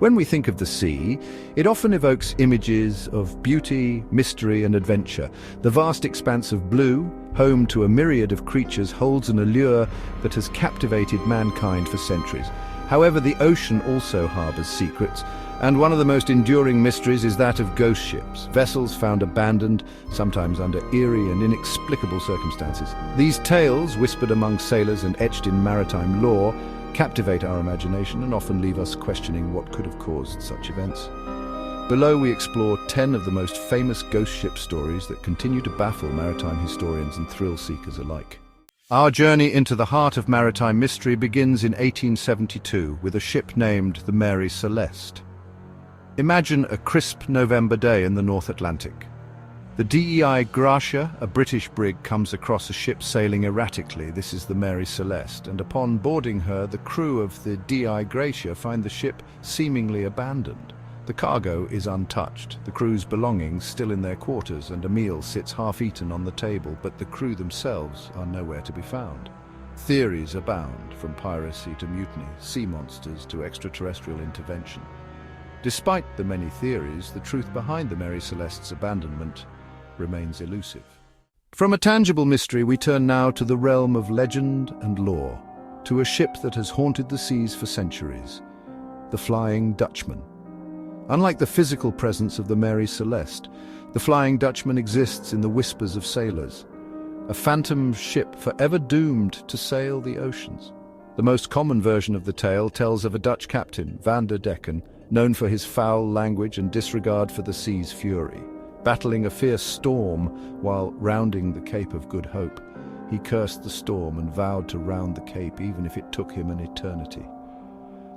When we think of the sea, it often evokes images of beauty, mystery, and adventure. The vast expanse of blue, home to a myriad of creatures, holds an allure that has captivated mankind for centuries. However, the ocean also harbors secrets, and one of the most enduring mysteries is that of ghost ships, vessels found abandoned, sometimes under eerie and inexplicable circumstances. These tales, whispered among sailors and etched in maritime lore, captivate our imagination and often leave us questioning what could have caused such events. Below, we explore 10 of the most famous ghost ship stories that continue to baffle maritime historians and thrill seekers alike. Our journey into the heart of maritime mystery begins in 1872 with a ship named the Mary Celeste. Imagine a crisp November day in the North Atlantic. The DEI Gracia, a British brig, comes across a ship sailing erratically. This is the Mary Celeste, and upon boarding her, the crew of the DEI Gracia find the ship seemingly abandoned. The cargo is untouched, the crew's belongings still in their quarters, and a meal sits half-eaten on the table, but the crew themselves are nowhere to be found. Theories abound, from piracy to mutiny, sea monsters to extraterrestrial intervention. Despite the many theories, the truth behind the Mary Celeste's abandonment remains elusive. From a tangible mystery, we turn now to the realm of legend and lore, to a ship that has haunted the seas for centuries, the Flying Dutchman. Unlike the physical presence of the Mary Celeste, the Flying Dutchman exists in the whispers of sailors, a phantom ship forever doomed to sail the oceans. The most common version of the tale tells of a Dutch captain, Van der Decken, known for his foul language and disregard for the sea's fury. Battling a fierce storm while rounding the Cape of Good Hope, he cursed the storm and vowed to round the Cape even if it took him an eternity.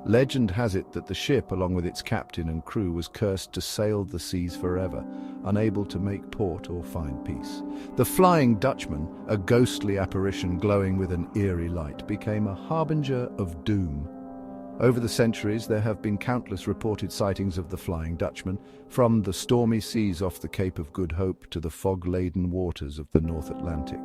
Legend has it that the ship, along with its captain and crew, was cursed to sail the seas forever, unable to make port or find peace. The Flying Dutchman, a ghostly apparition glowing with an eerie light, became a harbinger of doom. Over the centuries, there have been countless reported sightings of the Flying Dutchman, from the stormy seas off the Cape of Good Hope to the fog-laden waters of the North Atlantic.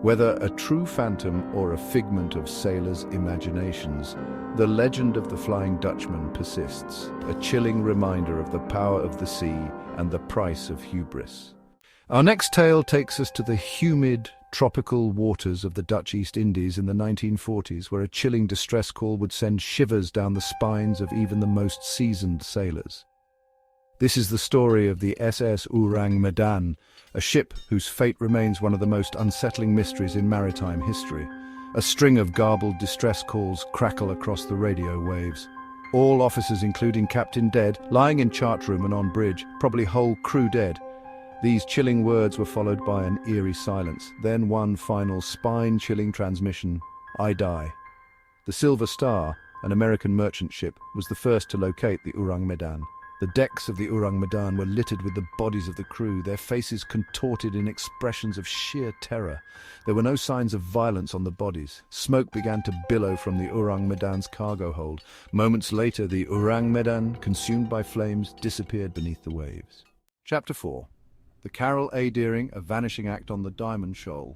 Whether a true phantom or a figment of sailors' imaginations, the legend of the Flying Dutchman persists, a chilling reminder of the power of the sea and the price of hubris. Our next tale takes us to the humid, tropical waters of the Dutch East Indies in the 1940s, where a chilling distress call would send shivers down the spines of even the most seasoned sailors. This is the story of the SS Orang Medan, a ship whose fate remains one of the most unsettling mysteries in maritime history. A string of garbled distress calls crackle across the radio waves. All officers, including Captain, dead, lying in chart room and on bridge, probably whole crew dead. These chilling words were followed by an eerie silence, then one final spine-chilling transmission: "I die." The Silver Star, an American merchant ship, was the first to locate the Orang Medan. The decks of the Orang Medan were littered with the bodies of the crew, their faces contorted in expressions of sheer terror. There were no signs of violence on the bodies. Smoke began to billow from the Orang Medan's cargo hold. Moments later, the Orang Medan, consumed by flames, disappeared beneath the waves. Chapter 4. The Carroll A. Deering, a vanishing act on the Diamond Shoal.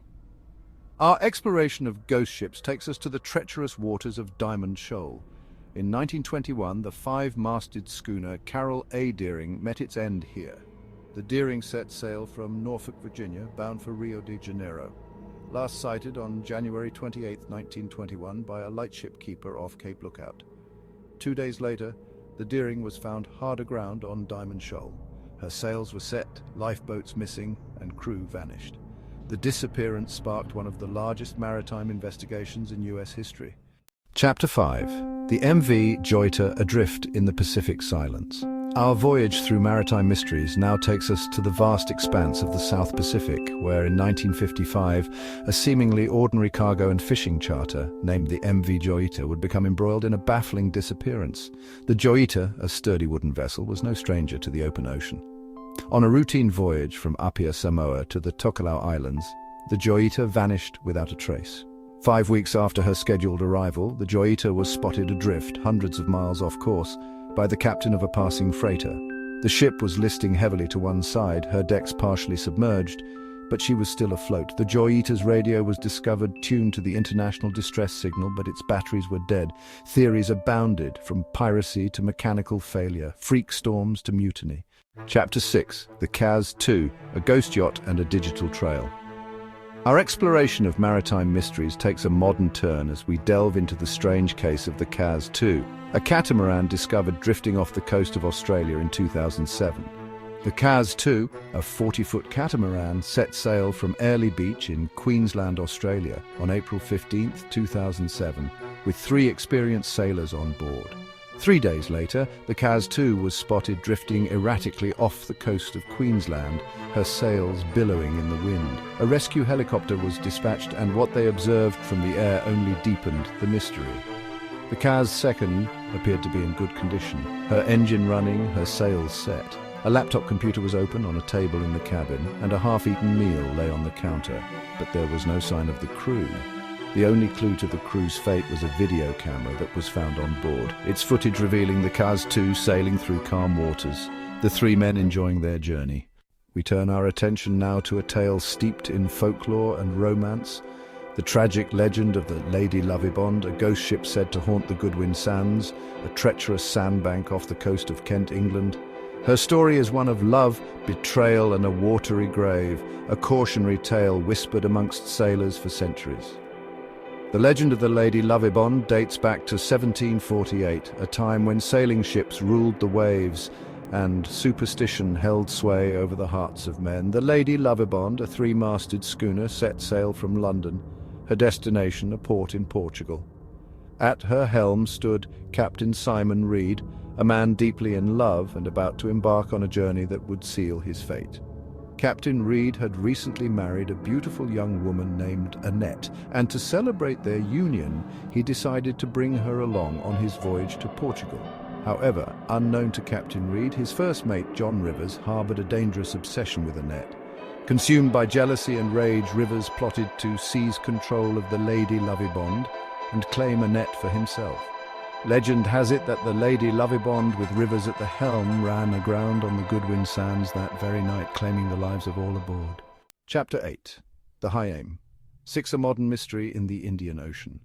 Our exploration of ghost ships takes us to the treacherous waters of Diamond Shoal. In 1921, the 5-masted schooner Carroll A. Deering met its end here. The Deering set sail from Norfolk, Virginia, bound for Rio de Janeiro. Last sighted on January 28, 1921, by a lightship keeper off Cape Lookout. 2 days later, the Deering was found hard aground on Diamond Shoal. Her sails were set, lifeboats missing, and crew vanished. The disappearance sparked one of the largest maritime investigations in U.S. history. Chapter 5. The MV Joyita adrift in the Pacific Silence. Our voyage through maritime mysteries now takes us to the vast expanse of the South Pacific, where in 1955, a seemingly ordinary cargo and fishing charter, named the MV Joyita, would become embroiled in a baffling disappearance. The Joyita, a sturdy wooden vessel, was no stranger to the open ocean. On a routine voyage from Apia, Samoa to the Tokelau Islands, the Joyita vanished without a trace. 5 weeks after her scheduled arrival, the Joyita was spotted adrift, hundreds of miles off course, by the captain of a passing freighter. The ship was listing heavily to one side, her decks partially submerged, but she was still afloat. The Joy Eater's radio was discovered tuned to the international distress signal, but its batteries were dead. Theories abounded, from piracy to mechanical failure, freak storms to mutiny. Chapter 6. The Kaz 2, a ghost yacht and a digital trail. Our exploration of maritime mysteries takes a modern turn as we delve into the strange case of the Kaz 2, a catamaran discovered drifting off the coast of Australia in 2007. The Kaz 2, a 40-foot catamaran, set sail from Airlie Beach in Queensland, Australia on April 15, 2007, with 3 experienced sailors on board. 3 days later, the Kaz 2 was spotted drifting erratically off the coast of Queensland, her sails billowing in the wind. A rescue helicopter was dispatched, and what they observed from the air only deepened the mystery. The Kaz 2 appeared to be in good condition, her engine running, her sails set. A laptop computer was open on a table in the cabin, and a half-eaten meal lay on the counter, but there was no sign of the crew. The only clue to the crew's fate was a video camera that was found on board, its footage revealing the Kaz 2 sailing through calm waters, the 3 men enjoying their journey. We turn our attention now to a tale steeped in folklore and romance, the tragic legend of the Lady Lovibond, a ghost ship said to haunt the Goodwin Sands, a treacherous sandbank off the coast of Kent, England. Her story is one of love, betrayal, and a watery grave, a cautionary tale whispered amongst sailors for centuries. The legend of the Lady Lovibond dates back to 1748, a time when sailing ships ruled the waves and superstition held sway over the hearts of men. The Lady Lovibond, a 3-masted schooner, set sail from London, her destination a port in Portugal. At her helm stood Captain Simon Reed, a man deeply in love and about to embark on a journey that would seal his fate. Captain Reed had recently married a beautiful young woman named Annette, and to celebrate their union, he decided to bring her along on his voyage to Portugal. However, unknown to Captain Reed, his first mate, John Rivers, harbored a dangerous obsession with Annette. Consumed by jealousy and rage, Rivers plotted to seize control of the Lady Lovibond and claim Annette for himself. Legend has it that the Lady Lovibond, with Rivers at the helm, ran aground on the Goodwin Sands that very night, claiming the lives of all aboard. Chapter 8. The High Aim. 6. A modern mystery in the Indian Ocean.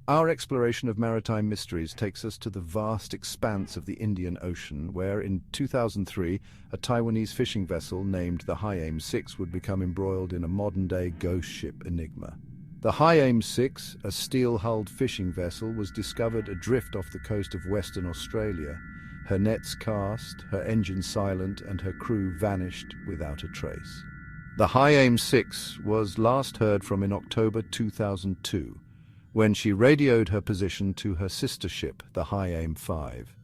Our exploration of maritime mysteries takes us to the vast expanse of the Indian Ocean, where in 2003, a Taiwanese fishing vessel named the High Aim 6 would become embroiled in a modern-day ghost ship enigma. The High Aim 6, a steel-hulled fishing vessel, was discovered adrift off the coast of Western Australia, her nets cast, her engine silent, and her crew vanished without a trace. The High Aim 6 was last heard from in October 2002, when she radioed her position to her sister ship, the High Aim 5.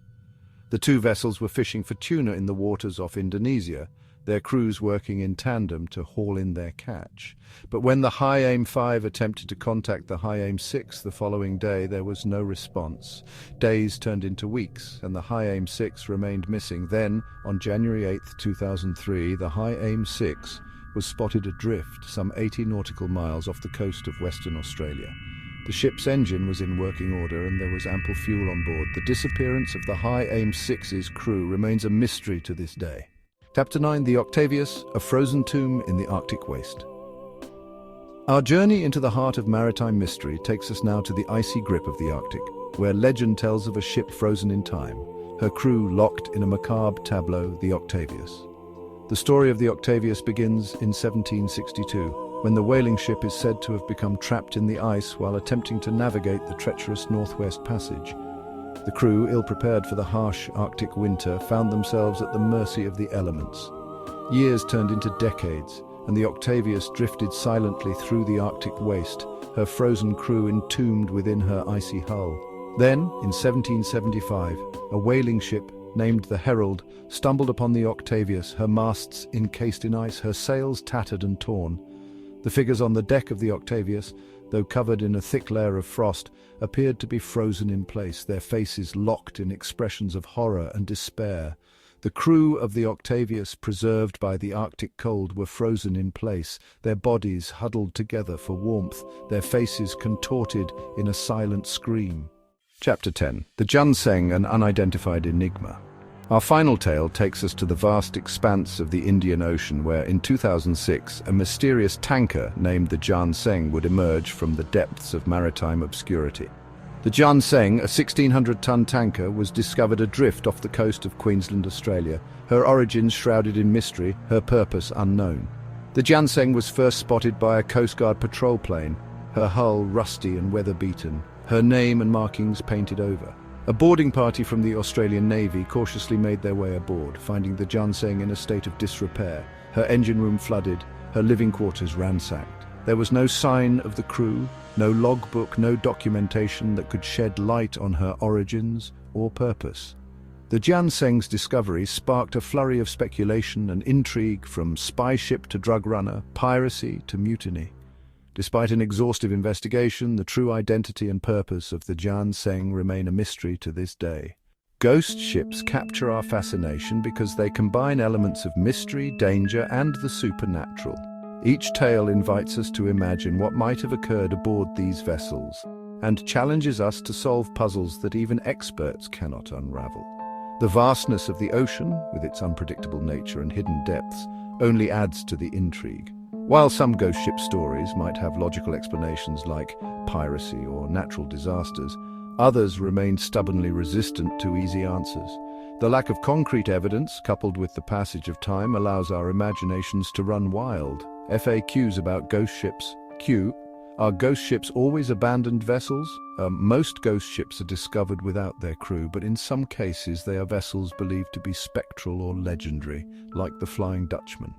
The 2 vessels were fishing for tuna in the waters off Indonesia, their crews working in tandem to haul in their catch. But when the High Aim 5 attempted to contact the High Aim 6 the following day, there was no response. Days turned into weeks, and the High Aim 6 remained missing. Then, on January 8, 2003, the High Aim 6 was spotted adrift some 80 nautical miles off the coast of Western Australia. The ship's engine was in working order and there was ample fuel on board. The disappearance of the High Aim 6's crew remains a mystery to this day. Chapter 9. The Octavius, a frozen tomb in the Arctic waste. Our journey into the heart of maritime mystery takes us now to the icy grip of the Arctic, where legend tells of a ship frozen in time, her crew locked in a macabre tableau, the Octavius. The story of the Octavius begins in 1762, when the whaling ship is said to have become trapped in the ice while attempting to navigate the treacherous Northwest Passage. The crew, ill-prepared for the harsh Arctic winter, found themselves at the mercy of the elements. Years turned into decades, and the Octavius drifted silently through the Arctic waste, her frozen crew entombed within her icy hull. Then, in 1775, a whaling ship named the Herald stumbled upon the Octavius, her masts encased in ice, her sails tattered and torn. The figures on the deck of the Octavius, though covered in a thick layer of frost, appeared to be frozen in place, their faces locked in expressions of horror and despair. The crew of the Octavius, preserved by the Arctic cold, were frozen in place, their bodies huddled together for warmth, their faces contorted in a silent scream. Chapter 10. The Junseng, an unidentified enigma. Our final tale takes us to the vast expanse of the Indian Ocean where, in 2006, a mysterious tanker named the Janseng would emerge from the depths of maritime obscurity. The Janseng, a 1,600-ton tanker, was discovered adrift off the coast of Queensland, Australia, her origins shrouded in mystery, her purpose unknown. The Janseng was first spotted by a Coast Guard patrol plane, her hull rusty and weather-beaten, her name and markings painted over. A boarding party from the Australian Navy cautiously made their way aboard, finding the Janseng in a state of disrepair, her engine room flooded, her living quarters ransacked. There was no sign of the crew, no logbook, no documentation that could shed light on her origins or purpose. The Janseng's discovery sparked a flurry of speculation and intrigue, from spy ship to drug runner, piracy to mutiny. Despite an exhaustive investigation, the true identity and purpose of the Janseng remain a mystery to this day. Ghost ships capture our fascination because they combine elements of mystery, danger, and the supernatural. Each tale invites us to imagine what might have occurred aboard these vessels, and challenges us to solve puzzles that even experts cannot unravel. The vastness of the ocean, with its unpredictable nature and hidden depths, only adds to the intrigue. While some ghost ship stories might have logical explanations like piracy or natural disasters, others remain stubbornly resistant to easy answers. The lack of concrete evidence, coupled with the passage of time, allows our imaginations to run wild. FAQs about ghost ships. Q. Are ghost ships always abandoned vessels? Most ghost ships are discovered without their crew, but in some cases they are vessels believed to be spectral or legendary, like the Flying Dutchman.